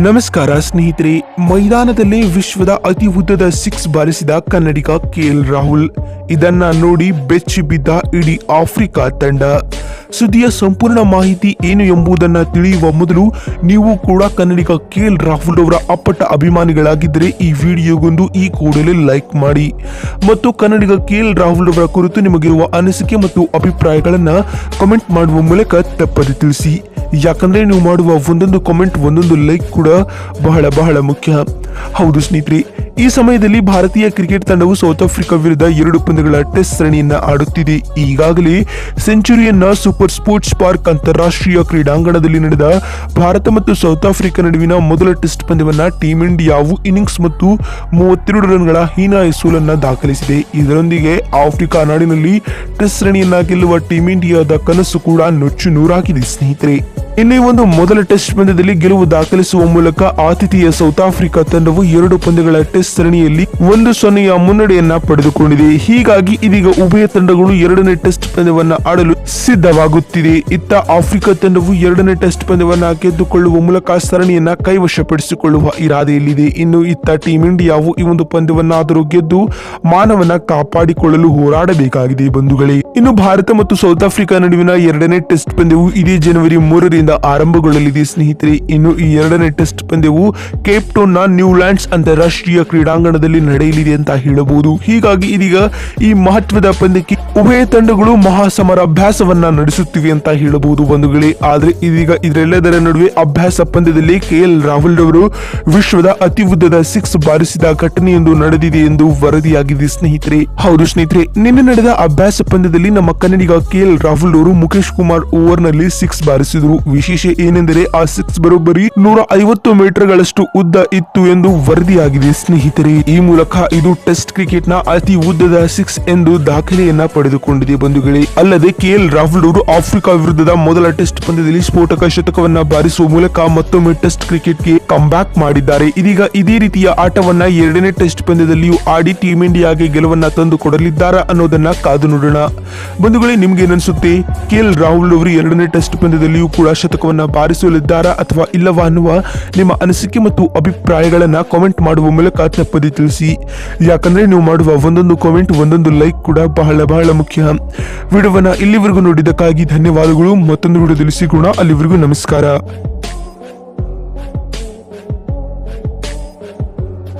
ನಮಸ್ಕಾರ ಸ್ನೇಹಿತರೆ. ಮೈದಾನದಲ್ಲಿ ವಿಶ್ವದ ಅತಿ ಉದ್ದದ ಸಿಕ್ಸ್ ಬಾರಿಸಿದ ಕನ್ನಡಿಗ ಕೆಎಲ್ ರಾಹುಲ್. ಇದನ್ನ ನೋಡಿ ಬೆಚ್ಚಿ ಬಿದ್ದ ಇಡೀ ಆಫ್ರಿಕಾ ತಂಡ. ಸುದ್ದಿಯ ಸಂಪೂರ್ಣ ಮಾಹಿತಿ ಏನು ಎಂಬುದನ್ನು ತಿಳಿಯುವ ಮೊದಲು ನೀವು ಕೂಡ ಕನ್ನಡಿಗ ಕೆಎಲ್ ರಾಹುಲ್ ಅವರ ಅಪ್ಪಟ ಅಭಿಮಾನಿಗಳಾಗಿದ್ದರೆ ಈ ವಿಡಿಯೋಗೊಂದು ಈ ಕೂಡಲೇ ಲೈಕ್ ಮಾಡಿ ಮತ್ತು ಕನ್ನಡಿಗ ಕೆಎಲ್ ರಾಹುಲ್ ಅವರ ಕುರಿತು ನಿಮಗಿರುವ ಅನಿಸಿಕೆ ಮತ್ತು ಅಭಿಪ್ರಾಯಗಳನ್ನು ಕಮೆಂಟ್ ಮಾಡುವ ಮೂಲಕ ತಪ್ಪದೆ ತಿಳಿಸಿ. ಯಾಕಂದ್ರೆ ನೀವು ಮಾಡುವ ಒಂದೊಂದು ಕಾಮೆಂಟ್ ಒಂದೊಂದು ಲೈಕ್ ಕೂಡ ಬಹಳ ಮುಖ್ಯ. ಹೌದು ಸ್ನೇಹಿತರೆ, ಈ ಸಮಯದಲ್ಲಿ ಭಾರತೀಯ ಕ್ರಿಕೆಟ್ ತಂಡವು ಸೌತ್ ಆಫ್ರಿಕಾ ವಿರುದ್ಧ 2 ಪಂದ್ಯಗಳ ಟೆಸ್ಟ್ ಸರಣಿಯನ್ನ ಆಡುತ್ತಿದೆ. ಈಗಾಗಲೇ ಸೆಂಚುರಿಯನ್ನ ಸೂಪರ್ ಸ್ಪೋರ್ಟ್ಸ್ ಪಾರ್ಕ್ ಅಂತಾರಾಷ್ಟ್ರೀಯ ಕ್ರೀಡಾಂಗಣದಲ್ಲಿ ನಡೆದ ಭಾರತ ಮತ್ತು ಸೌತ್ ಆಫ್ರಿಕಾ ನಡುವಿನ ಮೊದಲ ಟೆಸ್ಟ್ ಪಂದ್ಯವನ್ನ ಟೀಂ ಇಂಡಿಯಾವು ಇನ್ನಿಂಗ್ಸ್ ಮತ್ತು 32 ರನ್ಗಳ ಹೀನಾಯ ಸೋಲನ್ನ ದಾಖಲಿಸಿದೆ. ಇದರೊಂದಿಗೆ ಆಫ್ರಿಕಾ ನಾಡಿನಲ್ಲಿ ಟೆಸ್ಟ್ ಸರಣಿಯನ್ನ ಗೆಲ್ಲುವ ಟೀಂ ಇಂಡಿಯಾದ ಕನಸು ಕೂಡ ನುಚ್ಚು ನೂರಾಗಿದೆ ಸ್ನೇಹಿತರೆ. ಇನ್ನೇ ಒಂದು ಮೊದಲ ಟೆಸ್ಟ್ ಪಂದ್ಯದಲ್ಲಿ ಗೆಲುವು ದಾಖಲಿಸುವ ಮೂಲಕ ಆತಿಥೇಯ ಸೌತ್ ಆಫ್ರಿಕಾ ತಂಡವು 2 ಪಂದ್ಯಗಳ ಟೆಸ್ಟ್ ಸರಣಿಯಲ್ಲಿ 1-0 ಮುನ್ನಡೆಯನ್ನ ಪಡೆದುಕೊಂಡಿದೆ. ಹೀಗಾಗಿ ಇದೀಗ ಉಭಯ ತಂಡಗಳು 2ನೇ ಟೆಸ್ಟ್ ಪಂದ್ಯವನ್ನ ಆಡಲು ಸಿದ್ಧವಾಗುತ್ತಿದೆ. ಇತ್ತ ಆಫ್ರಿಕಾ ತಂಡವು 2ನೇ ಟೆಸ್ಟ್ ಪಂದ್ಯವನ್ನ ಗೆದ್ದುಕೊಳ್ಳುವ ಮೂಲಕ ಸರಣಿಯನ್ನ ಕೈವಶಪಡಿಸಿಕೊಳ್ಳುವ ಇರಾದೆಯಲ್ಲಿದೆ. ಇನ್ನು ಇತ್ತ ಟೀಂ ಇಂಡಿಯಾವು ಈ ಒಂದು ಪಂದ್ಯವನ್ನಾದರೂ ಗೆದ್ದು ಮಾನವನ್ನ ಕಾಪಾಡಿಕೊಳ್ಳಲು ಹೋರಾಡಬೇಕಾಗಿದೆ ಬಂಧುಗಳೇ. ಇನ್ನು ಭಾರತ ಮತ್ತು ಸೌತ್ ಆಫ್ರಿಕಾ ನಡುವಿನ 2ನೇ ಟೆಸ್ಟ್ ಪಂದ್ಯವು ಇದೇ ಜನವರಿ 3ರಿಂದ ಆರಂಭಗೊಳ್ಳಲಿದೆ ಸ್ನೇಹಿತರೆ. ಇನ್ನು ಈ 2ನೇ ಟೆಸ್ಟ್ ಪಂದ್ಯವು ಕೇಪ್ ಟೌನ್ ನ ನ್ಯೂಲ್ಯಾಂಡ್ಸ್ ಅಂತಾರಾಷ್ಟ್ರೀಯ ಕ್ರೀಡಾಂಗಣದಲ್ಲಿ ನಡೆಯಲಿದೆ ಅಂತ ಹೇಳಬಹುದು. ಹೀಗಾಗಿ ಇದೀಗ ಈ ಮಹತ್ವದ ಪಂದ್ಯಕ್ಕೆ ಉಭಯ ತಂಡಗಳು ಮಹಾಸಮರಾಭ್ಯಾಸವನ್ನ ನಡೆಸುತ್ತಿವೆ ಅಂತ ಹೇಳಬಹುದು ಬಂಧುಗಳೇ. ಆದ್ರೆ ಇದೀಗ ಇದರೆಲ್ಲದರ ನಡುವೆ ಅಭ್ಯಾಸ ಪಂದ್ಯದಲ್ಲಿ ಕೆಎಲ್ ರಾಹುಲ್ ಅವರು ವಿಶ್ವದ ಅತಿ ಉದ್ದದ 6 ಬಾರಿಸಿದ ಘಟನೆಯೊಂದು ನಡೆದಿದೆ ಎಂದು ವರದಿಯಾಗಿದೆ ಸ್ನೇಹಿತರೆ. ಹೌದು ಸ್ನೇಹಿತರೆ, ನಿನ್ನೆ ನಡೆದ ಅಭ್ಯಾಸ ಪಂದ್ಯದಲ್ಲಿ ನಮ್ಮ ಕನ್ನಡಿಗ ಕೆಎಲ್ ರಾಹುಲ್ ಅವರು ಮುಖೇಶ್ ಕುಮಾರ್ ಓವರ್ ನಲ್ಲಿ 6 ಬಾರಿಸಿದರು. ವಿಶೇಷ ಏನೆಂದರೆ ಆ 6 ಬರೋಬ್ಬರಿ 150 ಮೀಟರ್ಗಳಷ್ಟು ಉದ್ದ ಇತ್ತು ಎಂದು ವರದಿಯಾಗಿದೆ ಸ್ನೇಹಿತರೆ. ಈ ಮೂಲಕ ಇದು ಟೆಸ್ಟ್ ಕ್ರಿಕೆಟ್ ನ ಅತಿ ಉದ್ದದ 6 ಎಂದು ದಾಖಲೆಯನ್ನ ಪಡೆದುಕೊಂಡಿದೆ ಬಂಧುಗಳೇ. ಅಲ್ಲದೆ ಕೆಎಲ್ ರಾಹುಲ್ ಅವರು ಆಫ್ರಿಕಾ ವಿರುದ್ಧದ ಮೊದಲ ಟೆಸ್ಟ್ ಪಂದ್ಯದಲ್ಲಿ ಸ್ಫೋಟಕ ಶತಕವನ್ನ ಬಾರಿಸುವ ಮೂಲಕ ಮತ್ತೊಮ್ಮೆ ಟೆಸ್ಟ್ ಕ್ರಿಕೆಟ್ಗೆ ಕಮ್ಬ್ಯಾಕ್ ಮಾಡಿದ್ದಾರೆ. ಇದೀಗ ಇದೇ ರೀತಿಯ ಆಟವನ್ನ 2ನೇ ಟೆಸ್ಟ್ ಪಂದ್ಯದಲ್ಲಿಯೂ ಆಡಿ ಟೀಂ ಇಂಡಿಯಾಗೆ ಗೆಲುವನ್ನ ತಂದು ಕೊಡಲಿದ್ದಾರಾ ಅನ್ನೋದನ್ನ ಕಾದು ನೋಡೋಣ ಬಂಧುಗಳೇ. ನಿಮ್ಗೆ ಏನಿಸುತ್ತೆ? ಕೆಎಲ್ ರಾಹುಲ್ ಅವರು 2ನೇ ಟೆಸ್ಟ್ ಪಂದ್ಯದಲ್ಲಿಯೂ ಕೂಡ ಶತಕವನ್ನ ಬಾರಿಸಲಿದ್ದಾರಾ ಅಥವಾ ಇಲ್ಲವಾ ಅನ್ನುವ ನಿಮ್ಮ ಅನಿಸಿಕೆ ಮತ್ತು ಅಭಿಪ್ರಾಯಗಳನ್ನ ಕಾಮೆಂಟ್ ಮಾಡುವ ಮೂಲಕ ತಪ್ಪದೆ ತಿಳಿಸಿ. ಯಾಕಂದ್ರೆ ನೀವು ಮಾಡುವ ಒಂದೊಂದು ಕಾಮೆಂಟ್ ಒಂದೊಂದು ಲೈಕ್ ಕೂಡ ಬಹಳ ಮುಖ್ಯ. ವಿಡಿಯೋವನ್ನ ಇಲ್ಲಿವರೆಗೂ ನೋಡಿದ್ದಕ್ಕಾಗಿ ಧನ್ಯವಾದಗಳು. ಮತ್ತೊಂದು ವಿಡಿಯೋದಲ್ಲಿ ಸಿಗೋಣ. ಅಲ್ಲಿವರೆಗೂ ನಮಸ್ಕಾರ.